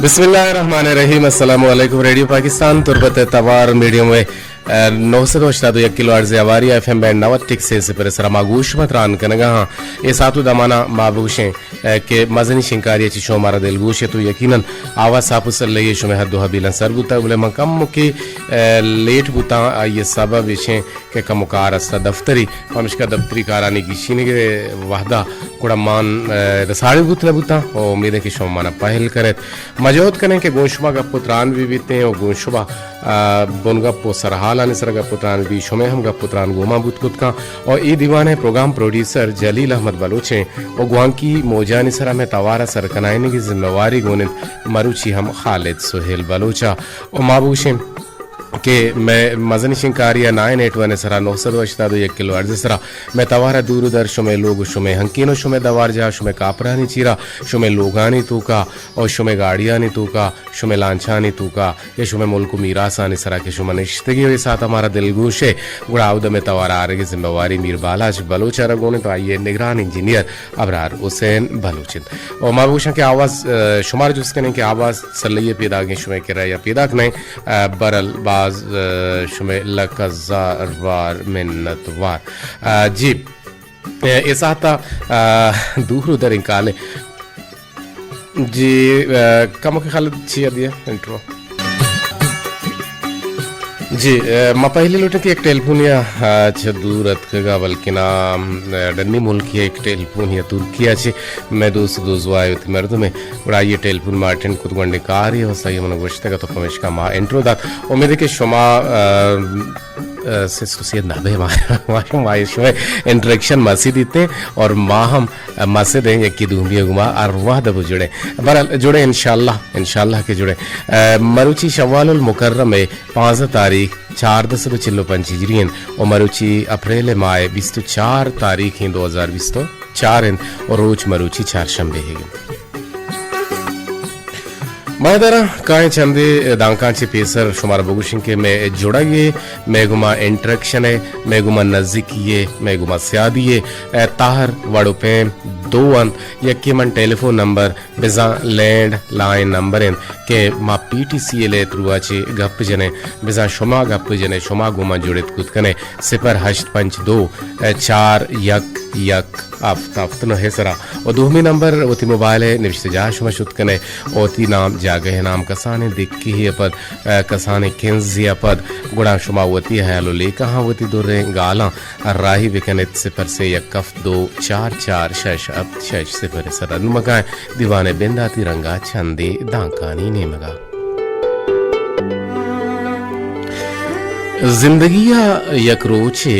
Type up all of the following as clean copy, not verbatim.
बिस्मिल्लाहिर्रहमानिर्रहीम। अस्सलाम वालेकुम। रेडियो पाकिस्तान तुर्बत तवार मीडियम में 981 किलोहर्ट्ज़ आवारी FM बैंड 90 से पर सरमा गोश मत रान कनगा ये सातु दमाना माबूशे के मजनी शिंकारी ची शो मारा दिल गोशे तो यकीनन आवाज सापु सल्ले शो में हद हबीलन सर बुता बोले मकम के लेट बुता ये सबब विषय के कमुकार अस्ता दफ्तरी हमशका दफ्तरी कारानी की शीने के वाहदा कुड़ा मान रसाड़ी बुतला बुता और उम्मीद है कि शो माना पहल करे मजौत करें के गोशुबा का पुत्रान भी बीते हैं और गोशुबा बुनगा पो सरहाल आने सर का पुत्रान भी शो में हम का पुत्रान गोमा बुतकुत का और ई दीवान है प्रोग्राम प्रोड्यूसर जलील अहमद बलोचे और गुआं की मोजानी सरा में तवारा सर कनाइने की जिम्मेवारी गोने मरुची हम खालिद सुहेल बलोचा और माबूशे के मैं मजनी शिंकारिया 981 सरा 981 किलोहर्ट्ज़ सरा मैं तवारा दूरदर शुमे लोग शुमे हंकीनो शुमे दवार जा शुमे कापरानी चीरा शुमे लोगानी तूका और शुमे गाड़ियानी तूका शुमे लांछानी तूका ये शुमे मुल्क मीरासानी सरा के शुमे निश्तगी हुए साथ हमारा दिलगोशे गुड़ाउद में तवारा आ रही जिम्मेवारी मीर बालाज बलोचा रगोने तो आइए निगरान इंजीनियर अबरार हुसैन बलोचिन और माबूशा के आवाज़ शुमार जुस करें कि आवाज़ सल्लिए पैदा के शुमे के रहे या पैदा नहीं बरल शुमे लकज़ारवार मिन्नतवार जी ऐसा था दूर उधर इंकाले जी कम के खालिद छिया दिया इंट्रो जी मैं पहले लोटे की एक टेलीफोन या दूरत का बल्कि ना डन्नी मुल्क या एक टेलीफोन या तुर्की अच्छे मैं दोस्तों आए थे मर्द में बड़ा ये टेलीफोन मार्टिन खुद गंडे कार ही हो सही मैंने गोश्त का तो कमेश का माँ इंट्रो दात उम्मीद है कि शुमा से सुसियत नाबे माय शो इंटरेक्शन मसी देते और माँ हम मसे देंगे कि दूंबिया गुमा अरवाह दबु जुड़े बरल जुड़े इंशाल्लाह के जुड़े मरुची शव्वालुल मुकर्रम में 5 तारीख 4/10 हिजरियन और मरुची अप्रैल माह 24 तारीख 2024 और रोज मरुची 4 शंबे है मादरा काय चंदे दांकांचे पेसर शुमार बगुशिंग के मैं जुड़ा ये मैं गुमा इंटरेक्शन है मैं गुमा नजदीकिये मैं गुमा स्यादिये ताहर वाड़ो पे 2 यकीमन टेलीफोन नंबर बिजा लैंड लाइन नंबर इन के मा PTCL त्रुआचे गप जने बिजा शुमा गप जने शुमा गुमा जुड़ित कुत कने 085 4 1 आफ्ताफ्त न है सरा और दूसरी नंबर वती मोबाइल है निश्चित शुमा शुत कने ओती नाम जागे है नाम कसाने दिख की ही अपद कसाने केंजी अपद गुड़ा शुमा वती है लो ले कहाँ वती दूर रे गाला राही विकनित 0 अब 6 सर मगाए दीवाने बिंदाती रंगा छंदे दांकानी ने मगा जिंदगिया यक रोचे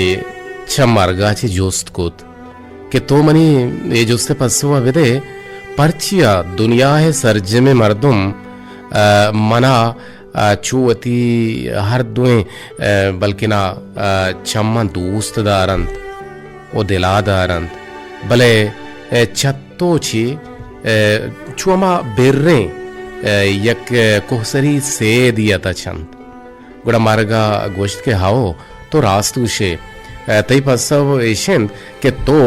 छमरगा चे जोस्त कोत कि तो मनी ये जोस्ते पसुआ विदे परचिया दुनिया है सरजे में मर्दुम मना चुवती हर दुए बल्कि ना चम्मा दोस्त दारंत ओ दिला दारंत भले छत्तो छी चुमा बिर्रे यक कोहसरी से दिया था छंद गुड़ा मार्गा गोश्त के हाओ तो रास्तु शे तई पसव एशियन के तो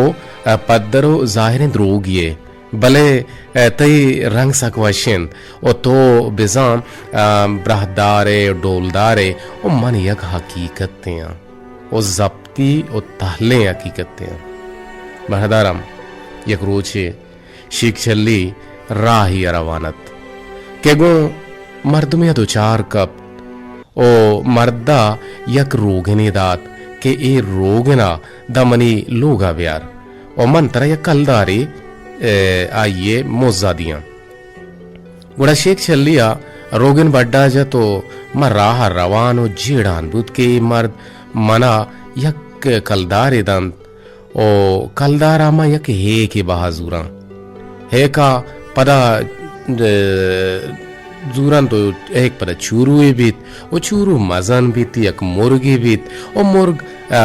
पद्दरो जाहिर द्रोगिए भले तई रंग सकवाशियन ओ तो बिजाम ब्रहदारे डोलदारे ओ मन यक हकीकतें ओ जब्ती ओ तहले हकीकतें बहदारम यक रोचे शीख छल्ली राही रवानत के गो मर्द में 2-4 कप ओ मर्दा यक रोगने दात के ए रोगना दमनी लोगा व्यार और मन तरह यक कलदारी आइए मोजादियां गुड़ा शेख छल्लिया रोगन बड्डा जा तो मराह रवानो जीड़ान बुद के मर्द मना यक कलदारे दंत ओ कलदारा मा यक हे के बहाजूरा हे का पदा जूरन तो एक पर चूरू बीत ओ चूरू मजन बीत यक मुर्गी बीत ओ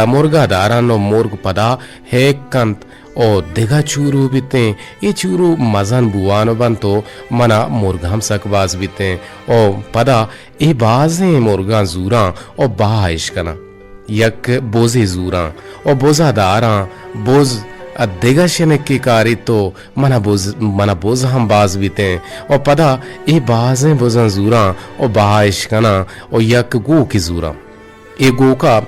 मुर्गा दारान ओ मुर्ग पदा हे कंत ओ दिगा चूरू बीते ये चूरू मजन बुआनो बन तो मना मुर्गाम सकबाज बीते ओ पदा ए बाजे मुर्गा जूरा ओ बाइश कना यक बोजे जूरा ओ बोजा दारा बोज दिगशन की कारी तो मना बोझ हम बाज बीते और पदा ए बाजें बोझा जूरा और बाइश कना और यक गो की जूरा ए गो का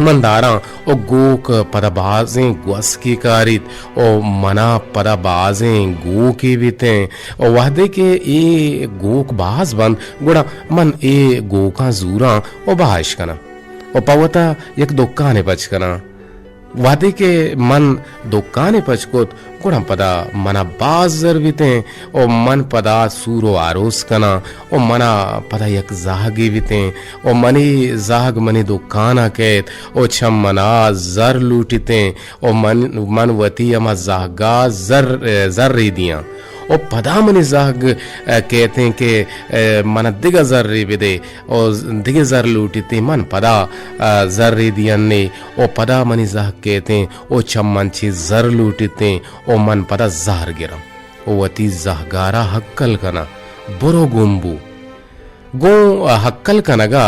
मंदारा ओ गोक पदबाजें गुस की कारित ओ मना पदबाजें गो की बीते ओ वहदे के ए गोक बाज बंद गुड़ा मन ए गोका जूरा ओ बाइश कना ओ पवता एक दुकाने पचकना वादे के मन दुकाने पचकोत गुड़म पदा मना बाज जरविते ओ मन पदा सूरो आरोस कना ओ मना पदा यक जाहगी विते ओ मनी जाहग मनी दुकाना केत ओ छम मना जर लूटिते ओ मन वती अमा जाहगा जर री दिया ओ पदा मनी जाहग कहते हैं कि मन दिग जर री विदे और दिग जर लूटिते मन पदा जर री दियन ने ओ पदा मनी जाहग कहते हैं ओ छम मंची जर लूटिते ओ मन पदा जहर गिरम ओ वती जहगारा हक्कल कना बुरो गुम्बू गो हक्कल कनगा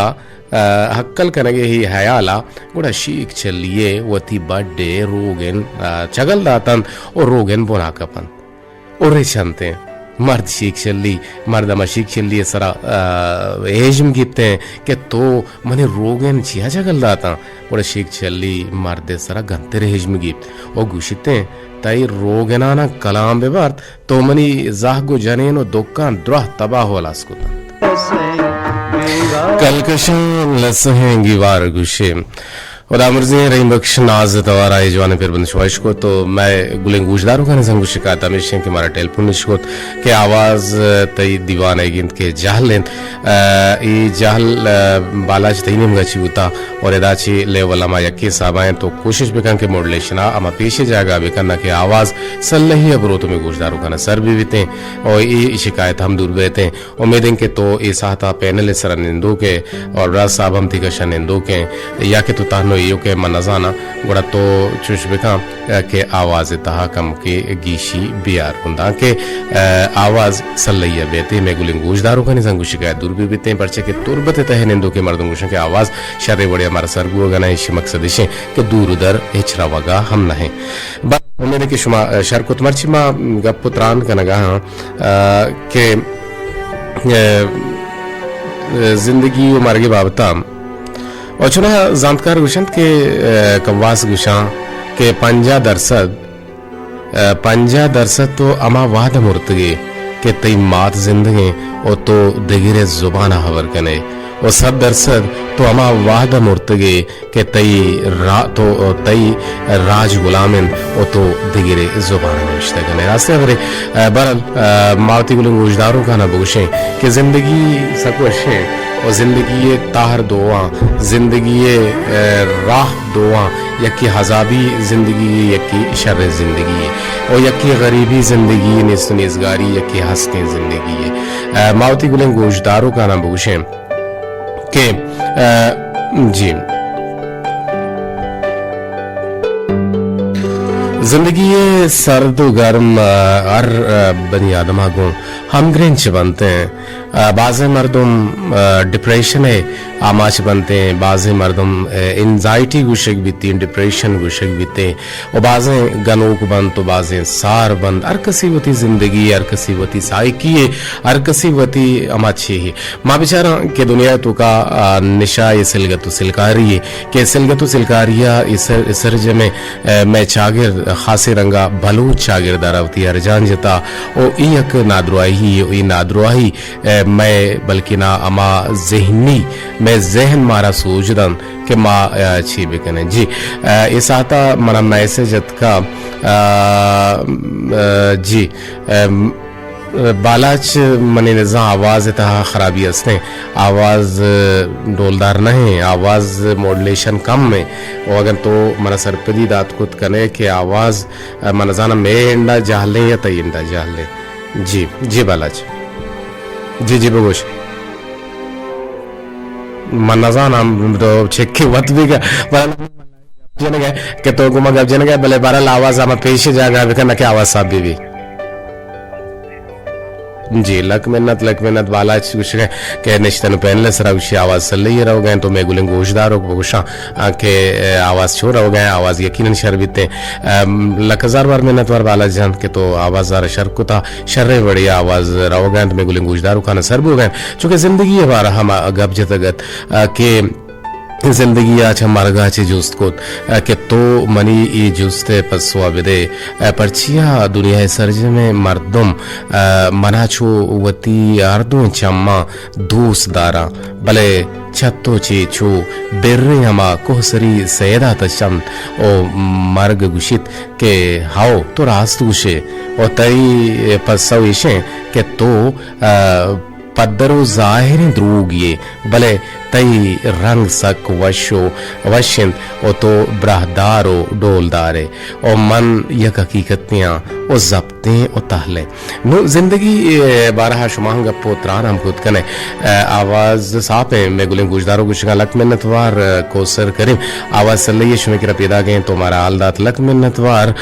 हक्कल कनगे ही हयाला गुड़ा शीख चलिए वती बड्डे रोगेन चगल दातन और रोगेन बोनाकपन और चलते मर्द शीख चली मर्दमा शीख चलिए सरा एजम गिते के तो मने रोगेन छिया चगल दाता और शीख चली मर्दे सरा गंते रेजम गित ओ गुशिते तई रोगेनाना कलाम बेबार्त तो मनी जाहगो जनेनो दुकान द्रोह तबाह होला स्कुता कलकशान लसहेंगी वार गुशे और आमरजी रहीम बख्श नाज तवारा ये जवान फिर बंद शवाइश को तो मैं गुलें गुजदारों का नजंग शिकायत हमेशा कि हमारा टेलीफोन निश्कोत के आवाज तई दीवान है गिंद के जाहल लें ये जाहल बालाज तई निम गची उता और एदाची लेवल अमा यक्की साबाएं तो कोशिश बेकन के मॉडुलेशन अमा पेशे जाएगा बेकन के आवाज सल्लही अबरो तो में गुजदारों का सर भी बीते और ये शिकायत हम दूर बेते उम्मीदें के तो ये साहता पैनल सर निंदो के और राज साहब हम तिकशा निंदो के या के तो तानो यो के मनजाना गुड़ा तो चुशबिका के आवाज तहा कम के गीशी बियार कुंदा के आवाज सल्लैया बेते में गुलिंग गुजदारों का निजंग शिकायत दूर भी बीते परचे के तुरबत तह निंदो के मर्दों गुशन के आवाज शर्रे बड़े हमारा सरगु गना इस मकसद से के दूर उधर हिचरा वगा हम नहीं बस मैंने कि शुमा शर को तुम्हारी मा गपुत्रान का नगा के जिंदगी मार्गे बाबता और चुना जानकार गुशंत के कवास गुशा के पंजा दरसद तो अमा वाद मुर्तगे के तई मात जिंदगी ओ तो दिगिरे जुबाना हवर कने और सब दरसद तो अमा वाद मुर्तगे के तई राज गुलामिन ओ तो दिगिरे जुबाना निश्ता कने रास्ते अवरे बरल मावती गुलंग गुजदारों का ना बुशे के जिंदगी सबको अच्छे और जिंदगी ये ताहर दुआ जिंदगी ये राह दुआ यकी हजाबी जिंदगी यकी शर जिंदगी और यकी गरीबी जिंदगी निस्गारी यकी हंसते जिंदगी है मावती गुलें गोशदारों का नाम बुशे के जी जिंदगी ये सर्द गर्म हर बनी आदमा को हम ग्रेंच बनते हैं बाज़े मर्दम डिप्रेशन है आमाच बनते हैं बाज़े मर्दम एंजाइटी गुशक बीती डिप्रेशन गुशक बीते और बाज़े गनोक बंद तो बाज़े सार बंद हर कसी वती जिंदगी हर कसी वती साइकी है हर कसी वती अमाची है माँ बेचारा के दुनिया तो का निशा ये सिलगतु सिलकारी है के सिलगतु सिलकारिया इस में मैं चागिर खासे रंगा बलूच चागिर दारावती हरजान जता ओ इयक नादरुआई ही नादरुआई मैं बल्कि ना अमा जहनी मैं जहन मारा सोचदन के माँ अच्छी बिकने जी इस आता मना मैसेज का जी बालाच मने निजा आवाज तहा खराबी असने आवाज डोलदार नहीं आवाज मॉड्यूलेशन कम में और अगर तो मना सरपदी दात कुत कने के आवाज मनजाना में इंडा जाहले या तई इंडा जाहले जी जी बालाच जी जी बगोश मनजाना हम तो चेक वत भी का जनगे के तो गुमा गब जनगे भले बारल आवाज हम पेश जागा बिकन के आवाज साहब भी जी लक मिन्नत वाला के निश्तन पहले सरा विषय आवाज सल्ली रहो गए तो मैं गुलिंग गोशदार हो गोशा के आवाज छोड़ रहो गए आवाज यकीनन शर्बिते लक हजार बार मिन्नत वार वाला जान के तो आवाज ज़रा शर को था शर्रे बड़ी आवाज रहो गए तो मैं गुलिंग गोशदार खाना सर हो गए चूंकि जिंदगी है बारा हम गप जतगत के जिंदगी आज हमारा जुस्त को के तो मनी ई जुस्ते पसवा विदे परचिया दुनिया सर्ज में मर्दम मना छो वती अर्दो चम्मा दोस्त दारा भले छत्तो चे छो बिर्रे हमा कोहसरी सैदा तशम ओ मर्ग गुशित के हाओ तो रास्तुशे ओ तई पसविशे के तो पद्दरो जाहिर द्रूगिये भले तई रंग सक वशिन ओ तो ब्राहदारो डोलदारे ओ मन यक हकीकतियां ओ जब्ते ओ तहले नो जिंदगी बारहा शुमांग पोत्रान हम खुद कने आवाज साफ है मैं गुलिंग गुजदारो गुशगा लक मिन्नतवार कोसर करीम आवाज सल्लई शुमे किरा पैदा गए तो मारा आलदात लक मिन्नतवार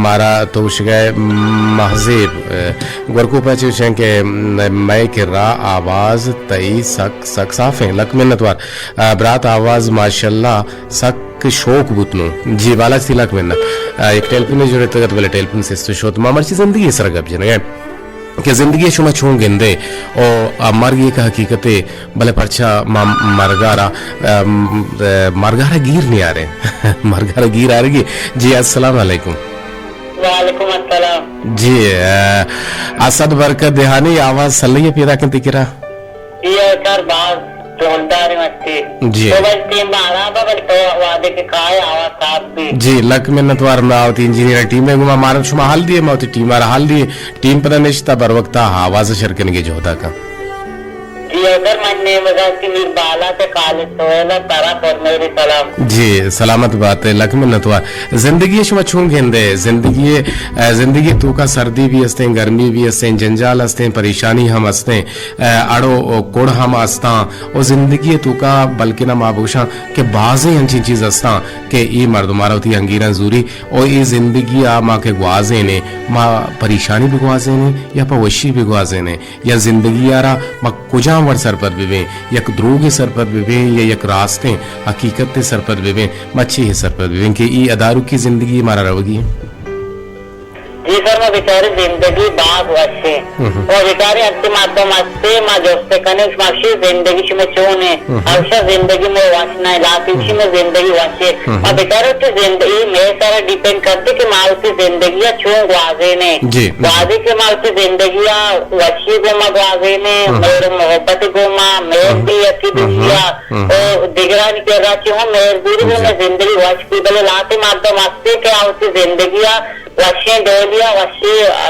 मारा तो गए महजेब गुरको पचे के मैं किरा आवाज तई सक साफ है लक मिन्नतवार ब्रात आवाज माशाल्लाह सक शौक बुतनो जी वाला सिलक मिन्नत एक टेलफोन जरूरत है वाले टेलफोन से तो शोत मामरची जिंदगी सर गप जने कि जिंदगी शुमा छों गेंदे और मर्ग का हकीकते भले परछा मरगारा गिर नहीं आ रहे मरगारा गिर आ रही जी अस्सलाम वालेकुम वालेकुम अस्सलाम जी असद बरकत देहानी आवाज सल्लई पैदा करती किरा ये सर बात जोरदार मस्ती जी तो बस टीम बारा बल तो वादे के काय आवाज साफ भी जी लक मिन्नतवार मावती इंजीनियर टीम में गुमा मारन शुमा हाल दिए मावती टीम हाल दिए टीम पता निश्ता बर वक्त आवाज शरकन के जोदा का अगर मन ने मजा की मीर बाला से काले सोएला तारा पर मेरी सलाम जी सलामत बात है लक मिन्नतवार जिंदगी शुमा छूं गेंदे जिंदगी तू का सर्दी भी हस्ते गर्मी भी हस्ते जंजाल हस्ते परेशानी हम हस्ते अड़ो कोड़ हम हस्ता और जिंदगी तू का बल्कि ना माबूशा के बाजे अंची चीज हस्ता के ई मर्द मारा होती अंगीरा जूरी और ये जिंदगी आ माँ के गुआजे ने माँ परेशानी भी गुआजे ने या पवशी भी गुआजे ने या जिंदगी आ रहा माँ कुजा वर सरपद बिवे यक द्रोगे सरपद बिवे या यक रास्ते हकीकत सरपद बिवे मच्छी है सरपद बिवे के ई अदारू की जिंदगी मारा रहोगी जी सर मैं बेचारे जिंदगी बाग वशे और बेचारे अंतिम माध्यम अस्ते माँ जोस्ते कने माशी जिंदगी में चोने अवश्य जिंदगी में वशना है लातिशी में जिंदगी वशे और बेचारे तो जिंदगी में सारा डिपेंड करते कि माँ उसकी जिंदगी चों ग्वाजे ने ग्वाजे के माँ उसकी जिंदगी वशी को माँ ग्वाजे ने मेरे मोहब्बत को माँ मेर भी अच्छी दुनिया और दिगरा नहीं कर रहा हूँ मेर दूरी में मैं जिंदगी वश की भले लाते माध्यम अस्ते क्या उसकी जिंदगी वशे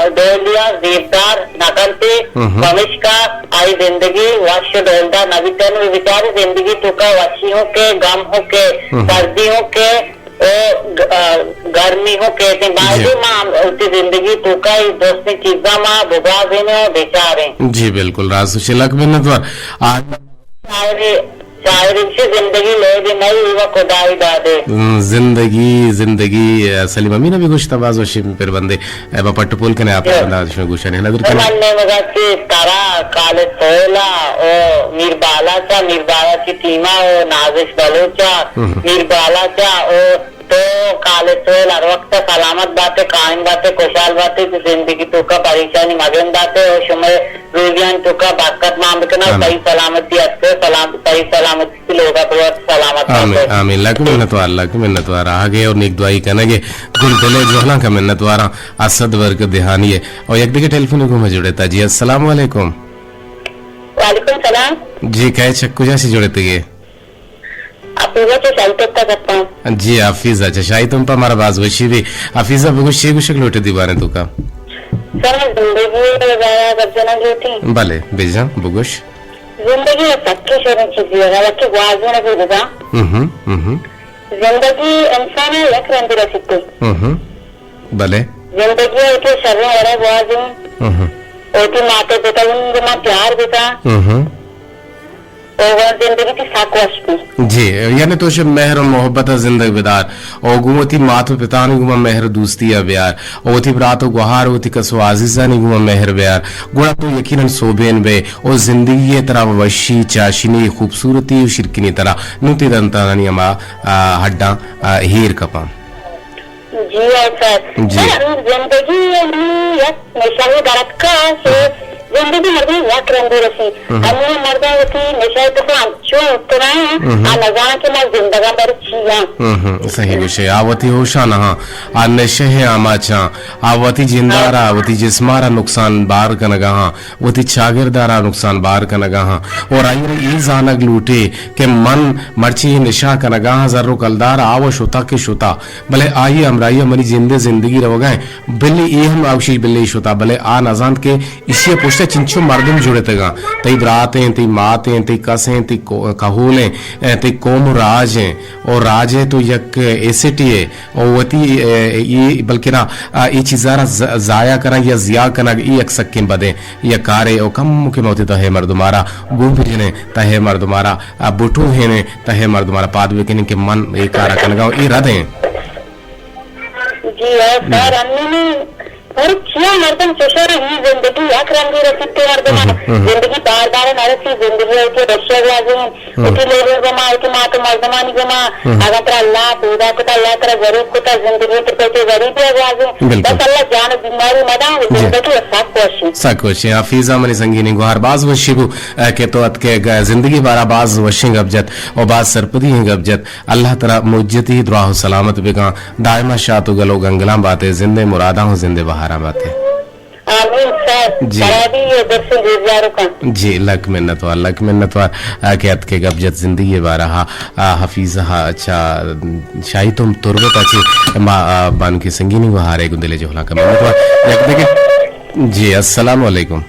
डोलिया देवदार नकलते भविष्य का आई जिंदगी वश डोलदार नवीकरण विचार जिंदगी तुका वशियों के गम हो के सर्दियों के गर्मी हो के बाजी माँ उसकी जिंदगी तुका दोस्त चीजा माँ बुगा देने और बेचारे जी बिल्कुल राजुशिलक मिन्नतवार जिंदगी ले दे नहीं वो खुदाई दादे जिंदगी सलीम अमीन भी कुछ तबाज वशी फिर बंदे पट्टू पुल कने आप अंदाज में गुशन है नजर के ने मगा के तारा काले सोला ओ मीरबाला की टीमा ओ नाजिश बलोचा मीरबाला ओ तो काले सोल हर वक्त सलामत बातें कायम बातें खुशहाल बातें तो जिंदगी तो का परेशानी मगन बातें और शुमे रूबियान तो का बरकत मामकना सही सलामती अच्छे सही सलामती से लोगा बहुत सलामत आमीन आमीन लक मिन्नतवार आगे और निक दुआई कनेगे दिल दिले जोहना का मिन्नतवारा असद वर्ग देहानी है और एक दिखे टेलीफोन को मैं जुड़े था जी अस्सलाम वालेकुम वालेकुम सलाम जी कहे चक्कू जैसी जुड़े थे जी हाफिजा चशाई तुम पर हमारा बाज वशी भी हाफिजा बगुश शेख गुशक लोटे दीवाने तू का भले बेजा बगुश जिंदगी पक्की शरण चीज़ है लक्की वाज़ में कोई दगा जिंदगी इंसान है लक रंदी रसिकु भले जिंदगी है कि शरण वाला वाज़ ओटी माते पिता उनको माँ प्यार देता तो वह जिंदगी की साकवाशती जी यानी तो मेहर और मोहब्बत जिंदगी बिदार और गुमती मातो पिता ने गुमा मेहर दोस्ती ब्यार ओती ब्रातो गुहार ओती कसो आजीजा ने गुमा मेहर ब्यार गुड़ा तो यकीनन सोबेन बे और जिंदगी तरह वशी चाशिनी खूबसूरती और शिरकिनी तरह नुती दंता नियमा हड्डा हीर कपा जी सर जिंदगी नशाही दरद का जिंदगी मर्दी वक्त रंगो रसी हमने मर्दा होती नशा तो अच्छो उतना है आ नजारा के मैं जिंदगा बर छिया सही विषय आवती होशा ना आ नशे है आमाचा आवती जिंदारा आवती जिस्मारा नुकसान बार कनगा वती चागिरदारा नुकसान बार कनगा और आई ये जानक लूटे के मन मर्ची नशा कनगा जर्रो कलदार आव शुता के शुता भले आई अमराई मरी जिंदे जिंदगी रवगाए बिल्ली ये हम आवशी बिल्ली शुता भले आ नजान के इसी पुष्ट चिंचो मर्दम जुड़े तगा तई बरातें तई मातें तई कसें तई कहूलें तई कोम राज हैं और राज है तो यक एसिटी है और वती ये बल्कि ना ये चीज़ारा जाया करा या जिया करा ये अक्सर किन बदे या कारे और कम के मोती तहे मर्दुमारा गुम फिरने तहे मर्दुमारा बुटू है ने तहे मर्दुमारा पादवे के मन ये कारा कनगा ये रदे जी सर अन्य और छिया मर्दम चशोर ही जिंदगी याक रंगी रखते मर्दम जिंदगी बार बार नरसी जिंदगी के रशिया लाजम उठी लोगों को मार के मां तो मर्दमानी को मां अगर अल्लाह पूरा को अल्लाह तेरा गरीब को जिंदगी तो पे गरीब है लाजम बस अल्लाह जान बीमारी मदा जिंदगी सब कुछ हाफिजा मनी संगीनी गुहार बाज वशिबु के तो अत के जिंदगी बारा बाज वशिंग अबजत और बाज सरपदी हैं अबजत अल्लाह तेरा मुज्जती दुआ सलामत बेगा दायमा शातु गलो गंगला बातें जिंदे मुरादा हूं जिंदे बहारा बातें जी लक मिन्नत वार के अत के गबजत जिंदगी बारा हफीजा अच्छा शाही तुम तुरबत अच्छी बान की संगीनी गुहारे गुंदले जोहला का मिन्नत वार एक देखे जी अस्सलाम वालेकुम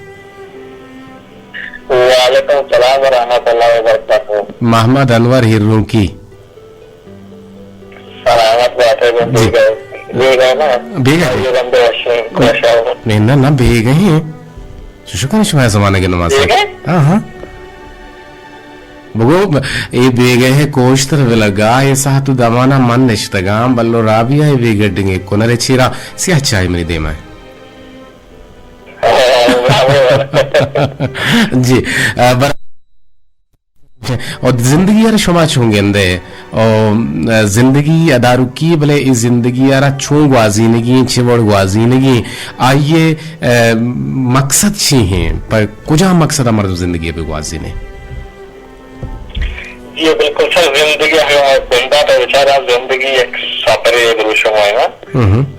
वालेकुम सलाम व रहमतुल्लाहि व बरकातहू मोहम्मद अनवर हिर्रू की सलामत बात है नहीं ना बेग हैं शुक्र शुमाया जमाने के नमाज हाँ हाँ बगो ये बेगे है कोश तरफ लगा ये साहतु दमाना मन निश्तगाम बल्लो राबिया ये बेगड्डिंगे कोनरे चीरा सिया चाय मेरी देमा है जी और जिंदगी यार शुमा छूंगे और जिंदगी अदारू की भले इस जिंदगी यार छू ग्वाजीनगी छिवड़ ग्वाजीनगी आइए मकसद छी हैं पर कुछ मकसद हमारे जिंदगी पे ग्वाजी ने ये बिल्कुल सर जिंदगी है बंदा तो बेचारा जिंदगी एक सफर है दृश्य है ना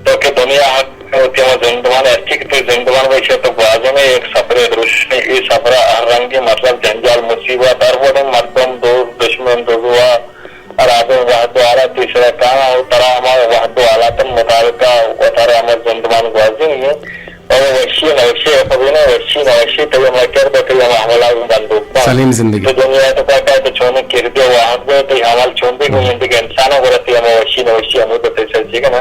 तो कि दुनिया होती है जिंदगान ठीक तो जिंदगान वैसे तो बाजू में एक सफर दृश्य ये सफर हर रंग के मतलब जंजाल मुसीबत और वो मर्दम दोस्त दुश्मन दुआ और आगे वह द्वारा तीसरा कहा तरह हमारे वह द्वारा तन मुताबिका उतारे हमारे जिंदगान ग्वाजी है और वैश्य नवश्य वैश्य नवश्य तो ये मैं कर देते हैं हमला बंदूक सलीम जिंदगी तो दुनिया तो कहता है तो छोने कर दे वहां पे तो हमारे छोड़ने को जिंदगी इंसानों को रहती है हम वैश्य नवश्य हम तो पैसे ठीक है ना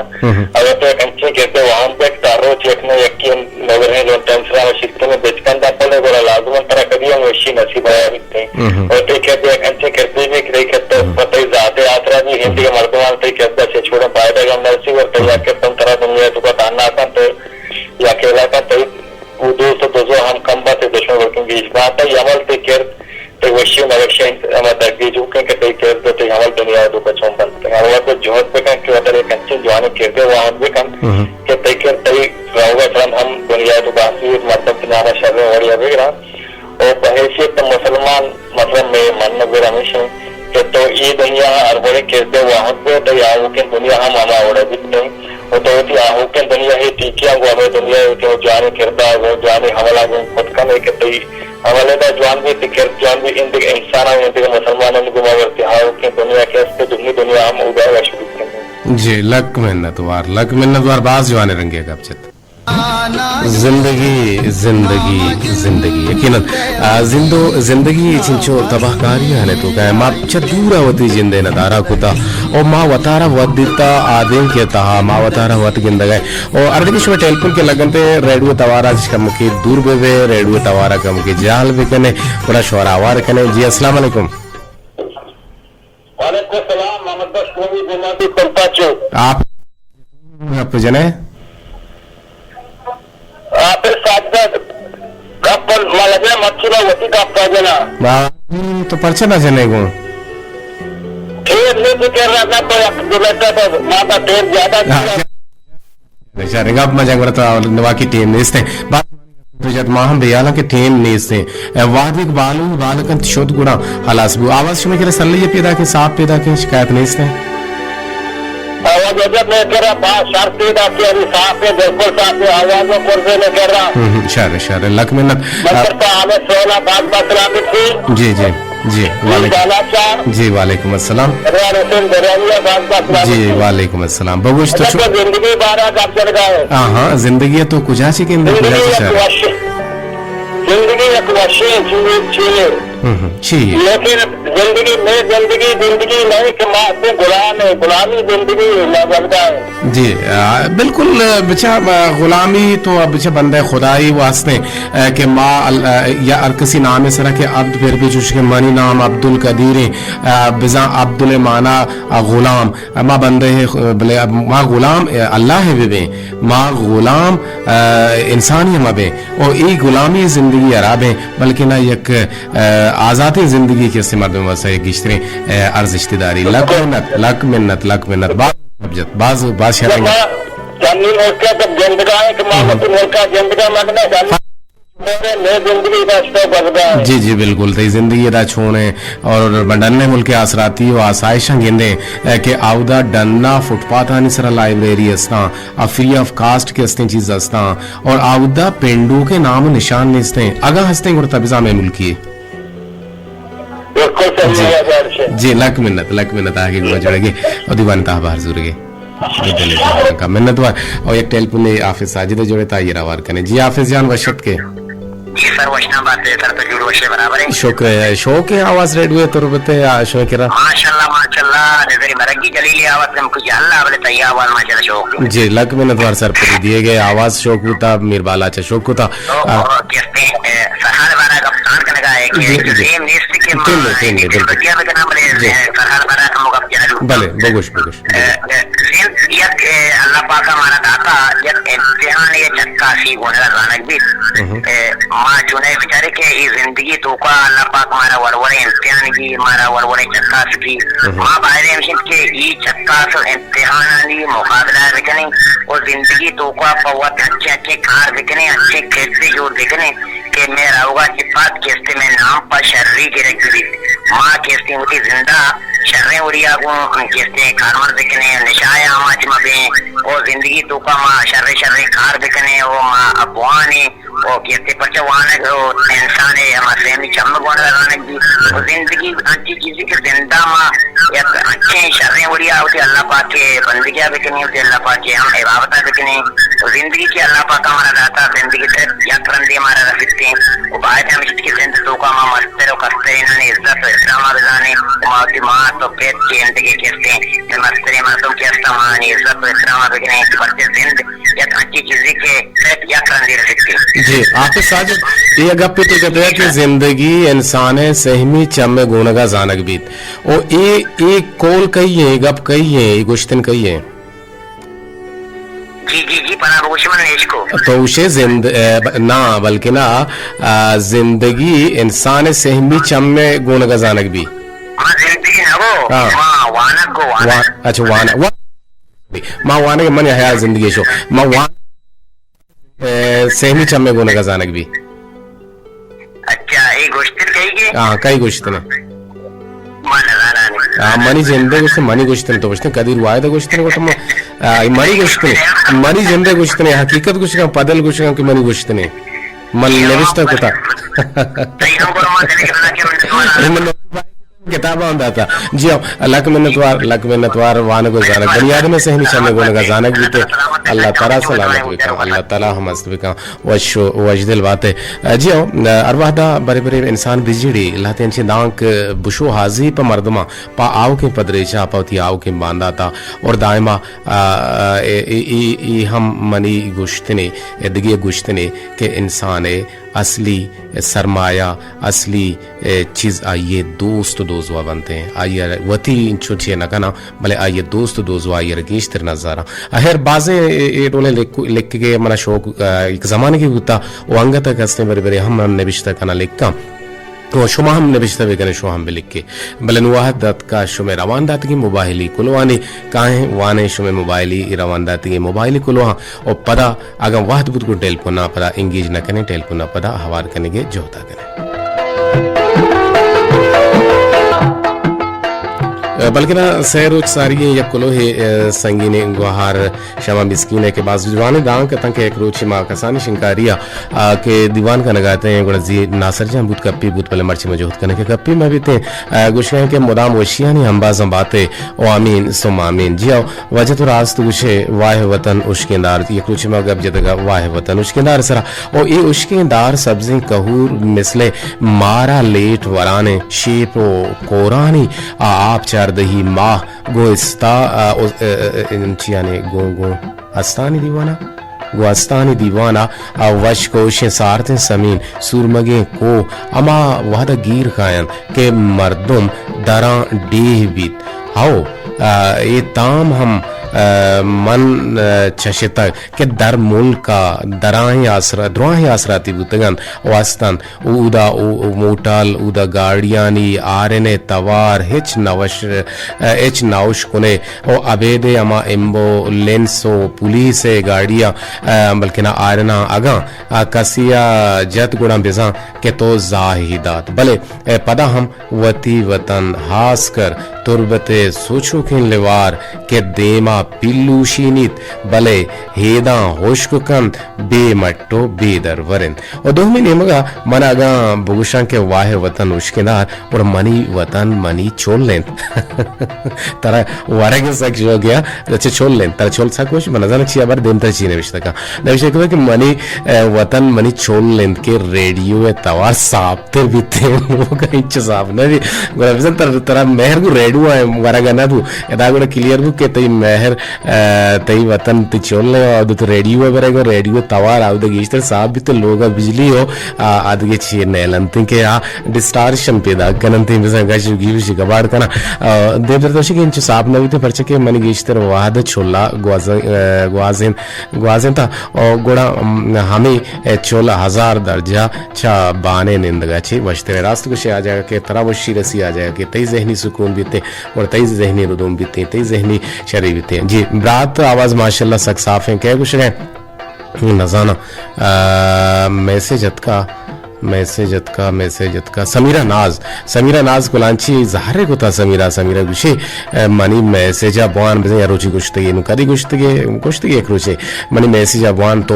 अगर तो एक अच्छे कहते वहां पे तारो चेकने यकीन नगर है जो टेंशन में शिफ्ट में बेचकन दा पड़े बोला लाजमन तरह कभी हम वैश्य नसीब आया बिकते हैं और तो कहते एक अच्छे कहते भी कि कहते पता ही जाते यात्रा भी हिंदी के मर्दमान तो कहते से छोड़े पाएगा हम नसीब और तो यार कहते तरह दुनिया तो का ताना आता तो या अकेला का तो वो दोस्तों तो जो हम कम बात है दुश्मन वर्किंग इस बात है यमल ते केयर तो वैश्य नवश्य हमारे दर्दी जो के ते केयर तो यमल दुनिया तो बच्चों बनते हैं और वो जोहत पे kan कि अगर एक अच्छे जवान कहते हैं वहाँ भी kan कि ते केयर ते रहोगा चलन हम दुनिया तो बाकी मतलब किनारा शर्म और ये भी ना और बहैसियत तो मुसलमान मतलब में मन नगर हमेशा कि तो ये दुनिया अरबों कहते वहाँ पे तो यहाँ के दुनिया हम हमारा और भी नहीं वो तो होती आहू के दुनिया ही टीकियां को हमें दुनिया होती है जाने किरदार वो जाने हमला को खुद का नहीं कहते हमले का जवान भी तिकर जवान भी इन इंसान है इन मुसलमानों को मगरती आहू के दुनिया के इसके दुनिया हम उदार शुरू करेंगे जी लक मिन्नत वार बाज जवाने रंगे गपचत जिंदगी जिंदगी जिंदगी यकीनन जिंदगी चिंचो तबाहकारी आने तो क्या माँ दूरा वती जिंदे नदारा कुता और माँ वतारा वदिता आदें के तहा माँ वतारा वत गिंदगा और अर्धकिश में टेलीफोन के लगनते रेडियो तवारा जिसका मुखी दूर बेवे रेडियो तवारा का मुखी जाल भी कने पूरा शोर आवार कने। जी अस्सलाम वालेकुम। वालेकुम सलाम मोहम्मद शोभी गुमाती पंपाचो आप जने आप साथ कपल मालगे मच्छुला वती का पाजना तो परचा ना जने को खेत में तो कर रहा था तो जो बैठा था माता ढेर ज्यादा बेचारे गप मजा करता नवाकी टीम ने इसने बात माहम बेयाला के टीम ने इसने वादिक बालू बालकन शोध गुणा हलास बु आवाज सुने के सल्ली पैदा के साफ पैदा के शिकायत नहीं इसने आवाज जब मैं कह रहा बात शार्प पैदा के अभी साफ है बिल्कुल साफ है आवाज में कोर्से में कर रहा शारे शारे लक मिन्नत मतलब तो हमें सोना बात बात रात थी जी जी जी वालेकुम जी वालेकुम अस्सलाम जी वालेकुम अस्सलाम बगुश तो जिंदगी बारह का चल गए हाँ जिंदगी तो कुछ ऐसी के अंदर जिंदगी एक वशी चाहिए लेकिन जिंदगी नहीं कि माँ से गुलाम है गुलामी जिंदगी लगता है जी बिल्कुल बिचा गुलामी तो बिचा बंदे खुदाई वास्ते के माँ या किसी नाम सरा के अब्द फिर भी चुश के मानी नाम अब्दुल कदीर बिजा अब्दुल माना गुलाम माँ बंदे है भले माँ गुलाम अल्लाह है वे माँ गुलाम इंसानी मबे और ये गुलामी जिंदगी अराब है बल्कि ना एक आज़ादी जिंदगी के इस्तेमाल में वैसे गिश्तरी अर्ज इश्तिदारी लक मिन्नत बाज शरेंगे जी जी बिल्कुल तो जिंदगी दा छोने और बंडने मुल्क आसराती और आसाइश गेंदे के आउदा डन्ना फुटपाथ आनी सरा लाइब्रेरी अस्ता फ्री ऑफ कास्ट के अस्ते चीज अस्ता और आउदा पेंडू के नाम निशान निस्ते अगा हस्ते और तबिजा में मुल्की जी लक मिन्नत आगे गुजरेगी और दीवान ताहबार जुरेगी का मिन्नत और एक टेलीफोन हाफिज साजिद जोड़े ताइर आवार कने। जी हाफिज जान वशत के जी सर वशना बात है सर तो जुड़ वशे बराबर है शुक्र शौक है आवाज रेडियो तुरबते शो करा माशाल्लाह नजरी मरगी जलीली आवाज हमको अल्लाह बोले तैया आवाज माशाल्लाह शौक जी लक मिन्नत वार सर पर दिए गए आवाज शौक होता मीरबाला अच्छा शौक होता कहते हैं सरहाल वाला कप्तान का लगा है कि सेम नेस्ट के बढ़िया में नाम बोले सरहाल वाला का मुकाबला भले बगुश अल्लाह पाक हमारा दाता जब इम्तिहान ये चक्का सी गोना रानक भी माँ चुने बेचारे के ये जिंदगी तो का अल्लाह पाक हमारा वरवरे इम्तिहान की हमारा वरवरे चक्का की माँ बाहर एमशिद के ये चक्का से इम्तिहान ली मुकाबला देखने और जिंदगी तो का बहुत अच्छे अच्छे कार देखने अच्छे खेत जोड़ देखने के मैं रहूंगा चिपात केस्ते में नाम पर शर्री गिरगी माँ केस्ते होती जिंदा शर्रे उड़िया को केस्ते कारमर देखने निशाया आमाच मबे और जिंदगी तो का माँ शर्रे कार देखने वो माँ अबवाने वो केस्ते पच्चा वाने को इंसान है हमारे सेमी चम्म गोना लगाने की वो जिंदगी अच्छी चीज़ के जिंदा माँ या अच्छे शर्रे उड़िया होती अल्लाह पाक के बंदगियाँ देखने होती अल्लाह पाक के हम इबादत देखने तो जिंदगी के अल्लाह पाक हमारा दाता जिंदगी से या करंदी हमारा रफीते वो बाहर हम इसकी जिंदगी तो का माँ मस्तर और कस्तर इन्होंने इज्जत और इस्लाम बजाने माँ माँ तो पेट की जिंदगी कहते हैं मस्तर मासूम के इस्लाम इज्जत और इस्लाम बजाने बच्चे जिंदगी या अच्छी चीज़ें के सेट या करंदी रफीते जी आप साजिद ये गप तो कहते हैं कि जिंदगी इंसान सहमी चम गुणगा जानक बीत और ये कोल कही है गप कही है ये गुश्तन कही है जी पना बुशमन नेश को तो उसे ना बल्कि ना जिंदगी इंसान सहमी चम में गुणगा जानक भी जिंदगी ना वो माँ वानक को अच्छा वाना माँ वाने के मन है जिंदगी शो माँ वान सहमी चम्मे गुने का जानक भी अच्छा ये गोश्त कही हाँ कई गोश्त ने मनी जिंदे गोश्त मनी गोश्त ने तो गोश्त कदीर वायद गोश्त ने को तुम मनी गोश्त ने मनी जिंदे गोश्त ने हकीकत गोश्त का पदल गोश्त का कि मनी गोश्त ने मन निविष्ट को था किताब होता था जी हाँ लक मिन्नतवार वान को जानक बुनियाद में सहनी शमे गुण का जानक भी थे अल्लाह ताला सलामत भी का अल्लाह ताला हम मस्त भी का वजदिल बात है जी हाँ अरवादा बड़े बड़े इंसान बिजड़ी लाते इनसे दांक बुशो हाजी पर मर्दमा पा आओ के पदरेचा पावती आओ के बांधा था और दायमा हम मनी गुश्तने दिगे गुश्तने के इंसान असली सरमाया असली चीज आइए दोस्त दोजवा बनते हैं आइए वती छोटे न कना भले आइए दोस्त दोजवा आइए रगीश तिर नजारा अहर बाजे ये टोले लिख के मना शौक एक जमाने की होता वो अंग तक हंसने बड़े बड़े हम ने बिश्ता कना लिखा तो शुमा हम ने बिश्ता भी कने शो हम भी लिख के बलन वाहद दत का शुमे रवान दात की मोबाइली कुलवानी काहे वाने शुमे मोबाइली रवान दात की मोबाइली कुलवा और पदा अगर वाहद बुत को टेलफोना पदा इंगेज न कने टेलफोना पदा हवार करने के जोता कने बल्कि ना सैर सारी या कुलो है संगीने गुहार शमा मिस्कीने के बाद दीवान गांव के तंके एक रोची माँ कसानी शिंकारिया के दीवान का नगाते हैं गुण जी नासर जहां बुत कप्पी बुत पहले मर्ची में जोहत करने के कप्पी में भी थे गुशे के मुदाम वशिया नहीं हम बाज़ बातें ओ आमीन सुम आमीन जी आओ वजह तो राज तो गुशे वाह वतन उश्किंदार ये रोची माँ गब जदगा वाह वतन उश्किंदार सरा और ये उश्किंदार सब्जी कहूर मिसले मारा लेट वराने शेप कोरानी आप चार दही माह गोस्ता यानी गो अस्तानी दीवाना गुआस्तानी दीवाना वश कोशे सारते समीन सुरमगे को अमा वहद गिर खायन के मर्दुम दरा डेह बीत हाओ ये ताम हम मन चशिता के दर मुल्क का दराही आसराती बुतगन वास्तन उदा मोटाल उदा गाड़ियानी आरने तवार हिच नाउश कुने ओ अबेदे अमा एम्बुलेंसो पुलिस गाड़िया बल्कि ना आरना अगा कसिया जत गुणा बिजा के तो जाहिदात भले पदा हम वती वतन हास कर तुरबते सोचो किन लेवार के देमा पिल्लूशीनित भले हेदा होशकुकन बेमट्टो बेदर वरिन और दो महीने मगा मनागा बुगुशा के वाह वतन उश्किनार और मनी वतन मनी छोड़ लें तरा वारगे सक जो गया अच्छे छोड़ लें तरा छोड़ सकोश मनजान छी अबर देमतर चीने विषय का विषय को कि मनी वतन मनी छोड़ लें के रेडियो में तवा साबते बीते वो का इच्छा साब नहीं गुरबिसन तरा मेहर को रेडियो है वारगा ना तू यदा गुण क्लियर बुक के तई मेहर तई वतन ती छोड़ ले और तो रेडियो बरेगो रेडियो तवार आउ द गीस्तर साहब भी तो लोग बिजली हो आदगे छी नेलंती के आ डिस्टार्शन पैदा कनंती में संगा जुगी भी गबाड़ कना देवदर दोषी के इंच साहब नवी तो परचे के मन गीस्तर वाद छोला ग्वाजेन था और गोड़ा हमें छोला 1000 दर्जा छा बाने निंदगा छी वश्ते रास्त कुछ आ जाएगा के तरावशी रसी आ जाएगा के तई जहनी सुकून बीते और तई जहनी रुदूम बीते तई जहनी शरी बीते जी रात आवाज माशाल्लाह सक साफ है क्या कुछ है नजाना मैसेज का समीरा नाज कुलांची ज़हरे को था समीरा गुशे मनी मैसेजा बवान बजे यारोची गुश्तगी नु कदी गुश्तगी एक रोचे मनी मैसेजा बवान तो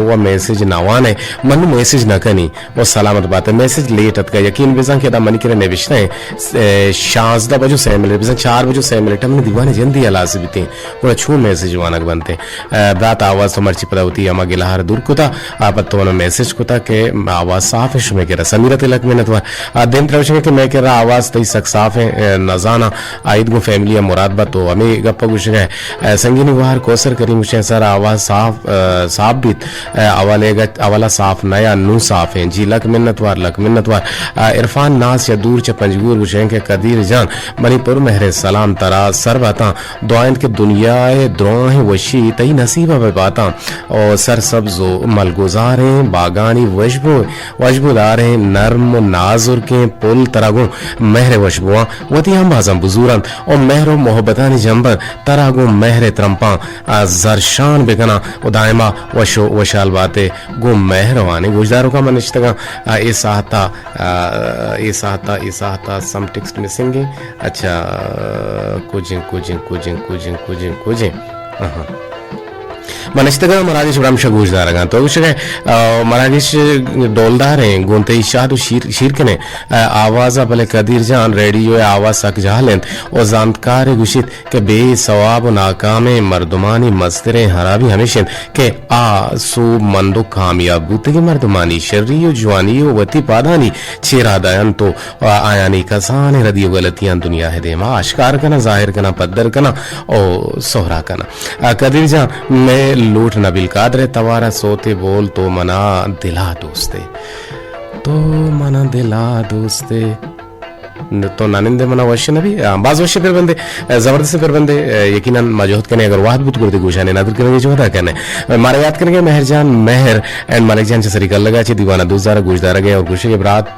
वो मैसेज नवान है मन मैसेज न कनी वो सलामत बात है मैसेज लेट अत का यकीन बेजा के दा मनी के नेविश्ना है शाजदा बजो से मिले बेजा 4 बजो से मिले तमने दीवाने जंदी अलास बीते वो छू मैसेज वानक बनते रात आवाज तो मर्ची पदा होती अमा गिलाहर दूर को था आप तो मैसेज को था के आवाज साफ है शुमे कह समीरा तिलक में नतवा दिन प्रवचन के मैं कह रहा आवाज तई सक साफ है नजाना आइद गो फैमिली मुराद बा तो हमें गप्पा कुछ है संगीनी वार कोसर करी मुझे सर आवाज साफ भी अवाला साफ नया नू साफ है जी लक मिन्नतवार इरफान नास या दूर च पंजगूर हुसैन के कदीर जान मणिपुर महरे सलाम तरा सर बाता दुआन के दुनिया द्रोह वशी तई नसीबा पे बाता और सर सब्जो मलगुजार हैं बागानी वशबुदार हैं नर्म नाजुर के पुल तरागो महरे वशबुआ वती हम बाजम बुजुरन और महरो मोहब्बतानी जंबर तरागो महरे त्रंपा जरशान बेगना उदायमा वशो वशाल बाते गो महरवानी गुजदारों का मनिश्तगा ये साहता सम टेक्स्ट मिसिंग अच्छा कुछ मनश्तगा मरादिश ब्राम शगूजदारगा तो उशगे मरादिश डोलदार हैं गोंते इशाद शीरकने आवाज़ बले कदीर जान रेडियो आवाज़ सक जाहलें और जानकार गुशित के बे सवाब नाकामे मर्दमानी मस्तरे हराबी हमेशा के आ सो मंदो कामयाब बुतगी मर्दमानी शर्रियो जवानियो वती पादानी चेरा दयन तो आयानी कसाने रदियो गलतियां दुनिया है देमा आश्कार कना जाहिर कना पद्दर कना और सोहरा कना कदीर जा मैं लूट नबिल कादरे तवारा सोते बोल तो मना दिला दोस्ते तो मना दिला दोस्ते तो नानिंदे मना वश्य नबी बाज वश्य फिर बंदे जबरदस्त फिर बंदे यकीनन मजहूद करने अगर वाहद बुत गुर्दे गुशाने नदर करने जो होता करने मारे याद करेंगे मेहरजान मेहर एंड मालिक जान से सरीकल लगा चे दीवाना दूसरा गुजदार गए और गुशे के बरात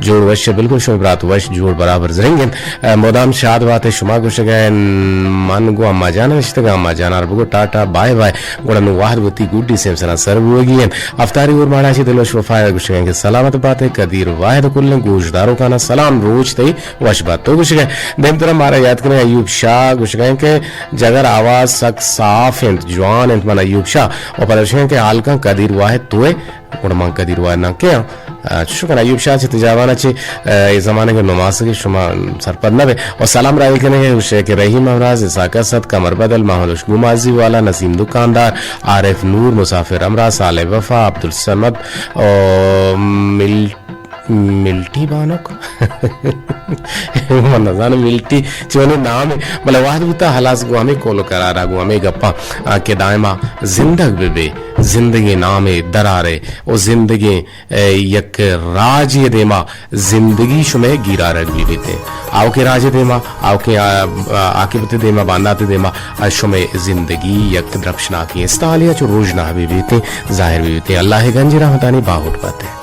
जोड़ वश्य बिल्कुल शो बरात वश जोड़ बराबर रहेंगे मोदाम शाद बात है शुमा गुशे गए मन गो अम्मा जान रिश्ते का अम्मा जान अरबो टाटा बाय बाय गुणन वाहद बुती गुड्डी सेम सना सर्व होगी अफ्तारी और माड़ा चे दिलो शफाया गुशे के सलामत बात है कदीर वाहिद कुल्ले गुजदारों का ना सलाम रोज वश बात तो कुछ देम तरह मारा याद करें अयूब शाह कुछ कहें कि जगर आवाज सक साफ है जवान है मन अयूब शाह और पर के हाल का कदीर वाहिद तोए गुणमा कदीर वाहिद ना क्या शुक्र अयूब शाह से तजावाना चे इस जमाने के नमाज के शुमा सरपद नबे और सलाम राय करेंगे उसे के रहीम अमराज इसाका सद कमर बदल माहौल गुमाजी वाला नसीम दुकानदार आरिफ नूर मुसाफिर अमरा साले वफा अब्दुल समद और मिल्टी बानोक मनजान मिल्टी चोने नाम बले वाहद बुता हलास गुआमे कोलो करारा गुआमे गप्पा के दायमा जिंदग बेबे जिंदगी नामे दरारे ओ जिंदगी यक राज देमा जिंदगी शुमे गिरा रग बीते आओ के राज देमा आओ के आकिबत देमा बांदाते देमा शुमे जिंदगी यक द्रक्षना की इस्तालिया चो रोजना बीते जाहिर बीते अल्लाह गंज रहमतानी बाहुट पाते